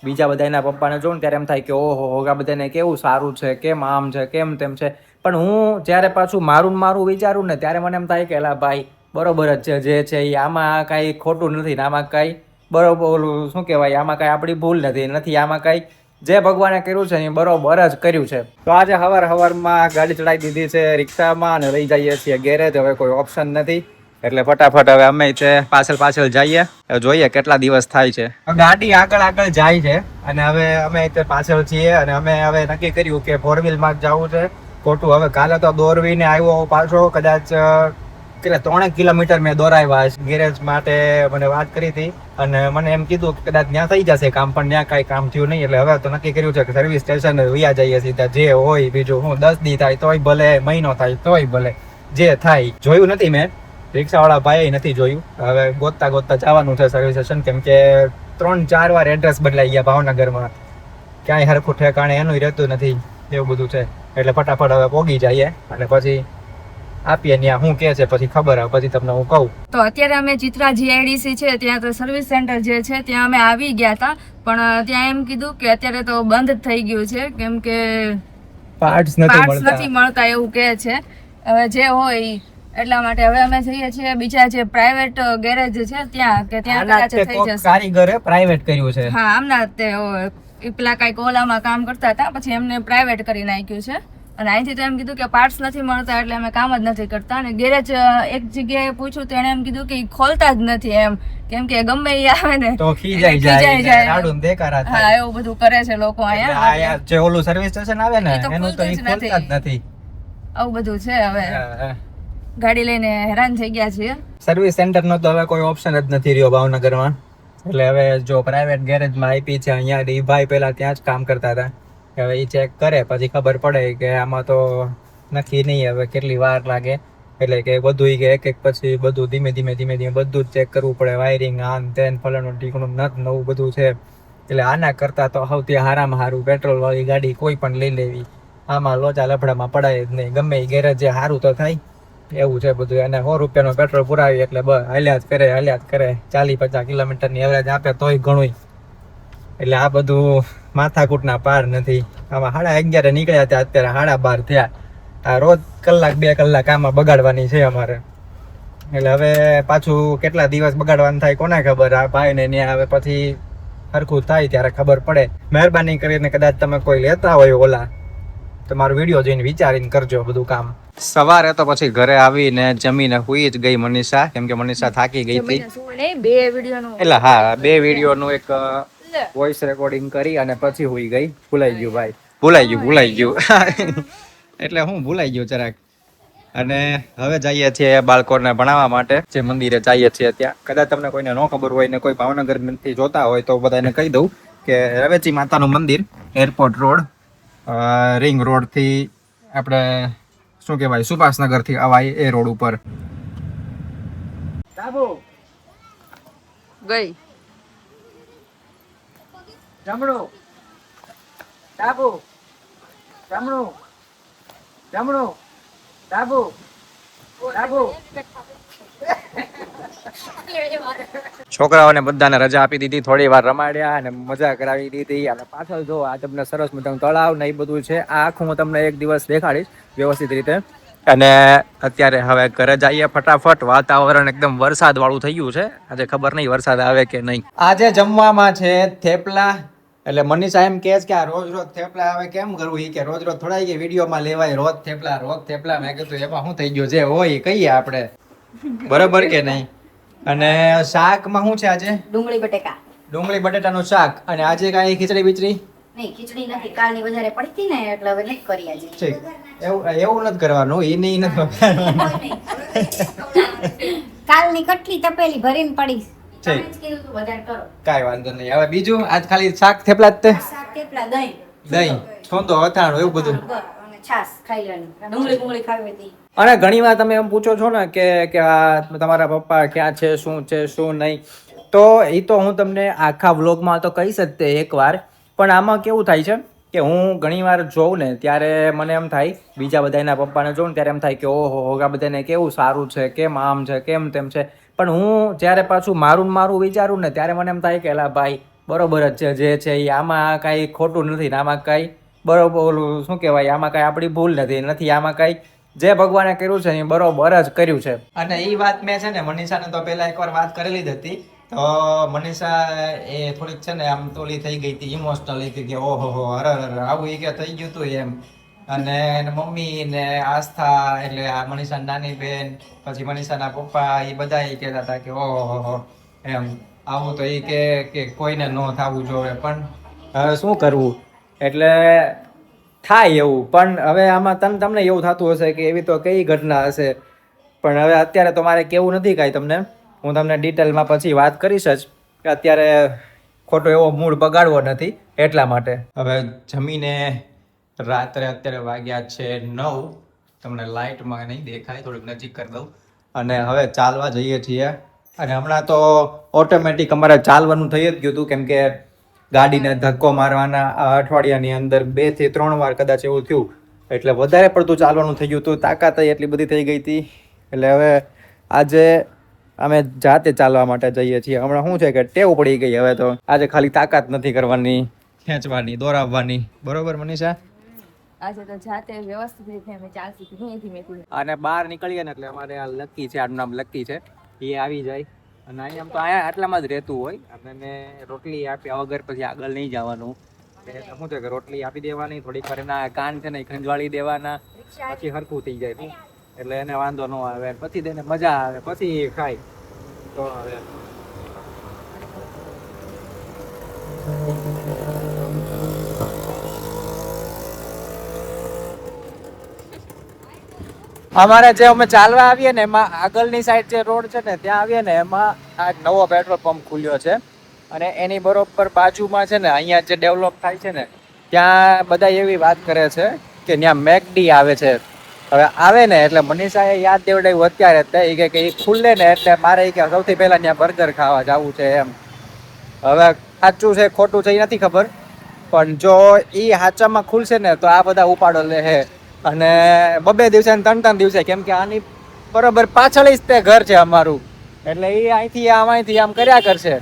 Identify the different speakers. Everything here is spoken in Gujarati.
Speaker 1: બીજા બધા એના પપ્પાને જોઉં ત્યારે એમ થાય કે ઓહો હોગા બધાને કેવું સારું છે, કેમ આમ છે, કેમ તેમ છે. પણ હું જ્યારે પાછું મારું વિચારું ને ત્યારે મને એમ થાય કે એલા ભાઈ બરોબર જ છે જે છે એ, આમાં કાંઈ ખોટું નથી ને આમાં કાંઈ બરોબર ઓલું શું કહેવાય, આમાં કાંઈ આપણી ભૂલ નથી આમાં કાંઈ જે ભગવાને કર્યું છે એ બરોબર જ કર્યું છે. તો આજે હવારમાં ગાડી ચડાવી દીધી છે રિક્ષામાં અને લઈ જઈએ છીએ ગેરેજ. હવે કોઈ ઓપ્શન નથી એટલે ફટાફટ હવે અમે પાછળ જઈએ, જોઈએ કેટલા દિવસ થાય છે. ગાડી આગળ જાય છે અને હવે અમે પાછળ છીએ અને અમે હવે નક્કી કર્યું કે 4 વ્હીલમાં જ જવું છે. ખોટું હવે કાલે તો દોરવીને આવ્યો પાછો, કદાચ 3 કિલોમીટર મેં દોરાવ્યા ગેરેજ માટે મને વાત કરી હતી અને મને એમ કીધું કે કદાચ ત્યાં થઈ જશે કામ, પણ ત્યાં કાંઈ કામ થયું નહીં. એટલે હવે તો નક્કી કર્યું છે કે સર્વિસ સ્ટેશન વયા જઈએ સીધા. જે હોય બીજું હું 10 દી થાય તોય ભલે, મહિનો થાય તોય ભલે, જે થાય. જોયું નથી મેં, રિક્ષાવાળા ભાઈ નથી જોયું. હવે ગોતતા જવાનું છે સર્વિસ સ્ટેશન, કેમ કે 3-4 વાર એડ્રેસ બદલાઈ ગયા ભાવનગરમાં, ક્યાંય હરખું ઠેકાણે એનું રહેતું નથી, એવું બધું છે. એટલે ફટાફટ હવે પોગી જઈએ અને પછી આપીએ ત્યાં શું કે છે, પછી ખબર આવે પછી તમને હું કહું.
Speaker 2: તો અત્યારે અમે ચિત્રા જીઆઈડીસી છે ત્યાં તો સર્વિસ સેન્ટર જે છે ત્યાં અમે આવી ગયા હતા, પણ ત્યાં એમ કીધું કે અત્યારે તો બંધ થઈ ગયું છે કેમ કે
Speaker 1: પાર્ટ્સ
Speaker 2: નથી મળતા એવું કહે છે. હવે જે હોય એટલા માટે હવે અમે જઈએ છીએ બીજા જે પ્રાઇવેટ ગેરેજ છે ત્યાં, કે ત્યાં કદાચ થઈ જશે.
Speaker 1: કારીગરે પ્રાઇવેટ કર્યું છે.
Speaker 2: હા, આમના તે પેલા કઈક ઓલામાં કામ કરતા હતા, પછી એમને પ્રાઇવેટ કરી નાખ્યું છે. અને અહીંથી તો એમ કીધું કે પાર્ટ્સ નથી મળતા એટલે અમે કામ જ નથી કરતા. અને ગેરેજ એક જગ્યાએ પૂછ્યું તો એને એમ કીધું કે ખોલતા જ નથી એમ, કેમ કે ગમે એ આવે ને
Speaker 1: તો ખીજાઈ જાય, રાડું દેકારા થાય.
Speaker 2: હા, એવું બધું કરે છે લોકો અહીંયા.
Speaker 1: જે ઓલું સર્વિસ સ્ટેશન આવે ને એનું તો ખોલતા જ નથી.
Speaker 2: આવું બધું છે. હવે ગાડી લઈને હેરાન થઈ ગયા છીએ.
Speaker 1: સર્વિસ સેન્ટર નો તો હવે કોઈ ઓપ્શન જ નથી રહ્યો ભાવનગરમાં. એટલે હવે જો પ્રાઇવેટ ગેરેજમાં આપી છે અહીંયા, એ ભાઈ પેલા ત્યાં જ કામ કરતા હતા. હવે એ ચેક કરે પછી ખબર પડે કે આમાં તો નક્કી નહીં હવે કેટલી વાર લાગે. એટલે કે બધું કે એક પછી બધું ધીમે ધીમે બધું જ ચેક કરવું પડે. વાયરિંગ આન તેન ફલાણું ઢીકણું નવું બધું છે. એટલે આના કરતા તો સૌથી હારામાં સારું પેટ્રોલ વાળી ગાડી કોઈ પણ લઈ લેવી. આમાં લોચા લફડામાં પડાય જ નહીં. ગમે એ ગેરેજ જે સારું તો થાય એવું છે બધું. અને 100 રૂપિયાનો પેટ્રોલ પુરાવી એટલે બસ હાલ્યા જ કરે 40-50 કિલોમીટરની એવરેજ આપે તોય ઘણું. એટલે આ બધું માથાકૂટના પાર નથી. આમાં 11:30 નીકળ્યા હતા, અત્યારે 12:30 થયા. આ રોજ 1-2 કલાક આમાં બગાડવાની છે અમારે. એટલે હવે પાછું કેટલા દિવસ બગાડવાનું થાય કોને ખબર. આ ભાઈને ત્યાં હવે પછી સરખું થાય ત્યારે ખબર પડે. મહેરબાની કરીને કદાચ તમે કોઈ લેતા હોય ઓલા, તમારો વિડીયો જોઈને વિચારીને કરજો બધું કામ. સવારે તો પછી ઘરે આવીને જમીને હુઈ જ ગઈ મનીષા, કેમ કે મનીષા થાકી ગઈ હતી. એટલે હા, 2 વિડીયોનું એક વોઇસ રેકોર્ડિંગ કરી અને પછી હુઈ ગઈ. ભૂલાઈ ગયું એટલે હું ભૂલાઈ ગયું જરાક. અને હવે જઈએ છીએ બાળકોને ભણાવવા માટે જે મંદિરે જઈએ છીએ ત્યાં. કદાચ તમને કોઈને ન ખબર હોય ને કોઈ ભાવનગર થી જોતા હોય તો બધાને કહી દઉં કે રવેચી માતાનું મંદિર, એરપોર્ટ રોડ, રિંગ રોડ થી આપણે શું કહેવાય સુભાષનગર થી અવાય એ રોડ ઉપર.
Speaker 2: ગઈ
Speaker 1: જમણું ડાબુ, જમણું જમણું ડાબુ ડાબુ. છોકરાઓને બધાને રજા આપી દીધી, થોડી વાર રમાડ્યા અને મજા કરાવી દીધી. અને પાછળ જો આ તમને સરસ મજાનું તળાવ ને એ બધું છે. આ આખું હું તમને એક દિવસ દેખાડીશ વ્યવસ્થિત રીતે. અને અત્યારે હવે ઘરે જઈએ ફટાફટ. વાતાવરણ એકદમ વરસાદ વાળું થઈ ગયું છે. આજે ખબર નહીં વરસાદ આવે કે નહીં. આજે જમવામાં છે થેપલા. એટલે મનીષા એમ કહે છે કે આ રોજ થેપલા હવે કેમ કરવું, એ કે રોજ થોડા કે વિડીયોમાં લેવાય રોજ થેપલા. મેં કીધું એમાં શું થઈ ગયું, જે હોય કહીએ આપણે, બરાબર કે નહીં. અને શાકમાં શું છે આજે? ડુંગળી બટેટાનું શાક. અને આજે કાંઈ ખીચડી બીચડી
Speaker 3: નહીં? ખીચડી નથી, કાલની વધારે પડી હતી ને એટલે હવે નહીં કરી આજે.
Speaker 1: એવું નથી કરવાનું, એ નહીં નથી.
Speaker 3: કાલની કટલી તપેલી ભરીને પડી.
Speaker 1: કાંઈ વાંધો નહીં. હવે બીજું આજ ખાલી શાક થેપલા જ તે?
Speaker 3: શાક થેપલા,
Speaker 1: દહીં છોંદો અથાણું એવું બધું.
Speaker 3: અને છાશ ખાઈ લેવાની. ડુંગળી ખાવી હતી.
Speaker 1: અને ઘણી વાર તમે એમ પૂછો છો ને કે આ તમારા પપ્પા ક્યાં છે, શું નહીં, તો એ તો હું તમને આખા વ્લોગમાં તો કહીશ જ તે એકવાર. પણ આમાં કેવું થાય છે કે હું ઘણી વાર જોઉં ને ત્યારે મને એમ થાય, બીજા બધા એના પપ્પાને જોઉં ત્યારે એમ થાય કે ઓહો હોગા બધાને કેવું સારું છે, કેમ આમ છે, કેમ તેમ છે. પણ હું જ્યારે પાછું મારું વિચારું ને ત્યારે મને એમ થાય કે એલા ભાઈ બરોબર જ છે જે છે એ આમાં કાંઈ ખોટું નથી ને આમાં કાંઈ બરોબર ઓલું શું કહેવાય આમાં કાંઈ આપણી ભૂલ નથી આમાં કાંઈ જે ભગવાને કર્યું છે એ બરોબર જ કર્યું છે. અને એ વાત મેં છે ને મનીષાને તો પહેલા એકવાર વાત કરેલી જ હતી. તો મનીષા એ થોડીક છે ને આમ તોલી થઈ ગઈ હતી, ઇમોશનલ થઈ કે ઓહો અરે આવું એ કે થઈ ગયું હતું એમ. અને એના મમ્મી ને આસ્થા એટલે આ મનીષા નાની બેન પછી મનીષાના પપ્પા એ બધા એ કહેતા હતા કે ઓહો એમ આવું તો એ કે કોઈને ન થવું જોઈએ, પણ હવે શું કરવું એટલે થાય એવું. પણ હવે આમાં તમને એવું થતું હશે કે એવી તો કઈ ઘટના હશે, પણ હવે અત્યારે તો મારે કેવું નથી કાંઈ તમને, હું તમને ડિટેલમાં પછી વાત કરીશ જ કે અત્યારે ખોટો એવો મૂડ બગાડવો નથી એટલા માટે. હવે જમીને રાત્રે અત્યારે વાગ્યા છે 9, તમને લાઇટમાં નહીં દેખાય થોડીક નજીક કરી દઉં, અને હવે ચાલવા જઈએ છીએ. અને હમણાં તો ઓટોમેટિક અમારે ચાલવાનું થઈ જ ગયું હતું કેમ કે ગાડીને ધક્કો મારવાના આ અઠવાડિયાની અંદર 2 થી 3 વાર કદાચ એવું થયું, એટલે વધારે પડતું ચાલવાનું થઈ ગયું હતું, તાકાત એટલી બધી થઈ ગઈ હતી. એટલે હવે આજે અમે જાતે ચાલવા માટે જઈએ છીએ. હમણાં શું છે કે ટેવ પડી ગઈ, હવે તો આજે ખાલી તાકાત નથી કરવાની, ખેંચવાની, દોરાવવાની. બરોબર મનીષા?
Speaker 2: આજે તો જાતે વ્યવસ્થિત રીતે અમે ચાલશું ધીમે ધીમે.
Speaker 1: અને બહાર નીકળીએ ને એટલે અમારે આ લકી છે, આનું નામ લકી છે, એ આવી જાય અને અહીંયા આમ તો અહીંયા આટલામાં જ રહેતું હોય. આપણને રોટલી આપ્યા વગર પછી આગળ નહીં જવાનું. એટલે શું છે કે રોટલી આપી દેવાની, થોડીક વાર એના કાન છે ને ખંજવાળી દેવાના, પછી હરખું થઈ જાય એટલે એને વાંધો ન આવે, પછી તેને મજા આવે, પછી ખાય તો હવે. અમારે જે અમે ચાલવા આવીએ ને એમાં આગળની સાઈડ જે રોડ છે ને ત્યાં આવીએ ને એમાં આ નવો પેટ્રોલ પંપ ખુલ્યો છે, અને એની બરોબર બાજુમાં છે ને અહીંયા જે ડેવલપ થાય છે ને ત્યાં બધા એવી વાત કરે છે કે ત્યાં મેકડી આવે છે. હવે આવે ને એટલે મનીષાએ યાદ દેવડાવ્યું અત્યારે જ કે એ ખુલ્લે ને એટલે મારે કે સૌથી પહેલા ત્યાં બર્ગર ખાવા જવું છે એમ. હવે સાચું છે ખોટું છે એ નથી ખબર, પણ જો એ સાચામાં ખુલશે ને તો આ બધા ઉપાડો લે હે, અને 2 દિવસે 3 દિવસે, કેમ કે આની બરોબર પાછળ જ તે ઘર છે અમારું, એટલે એ અહીંથી આમ કર્યા કરશે.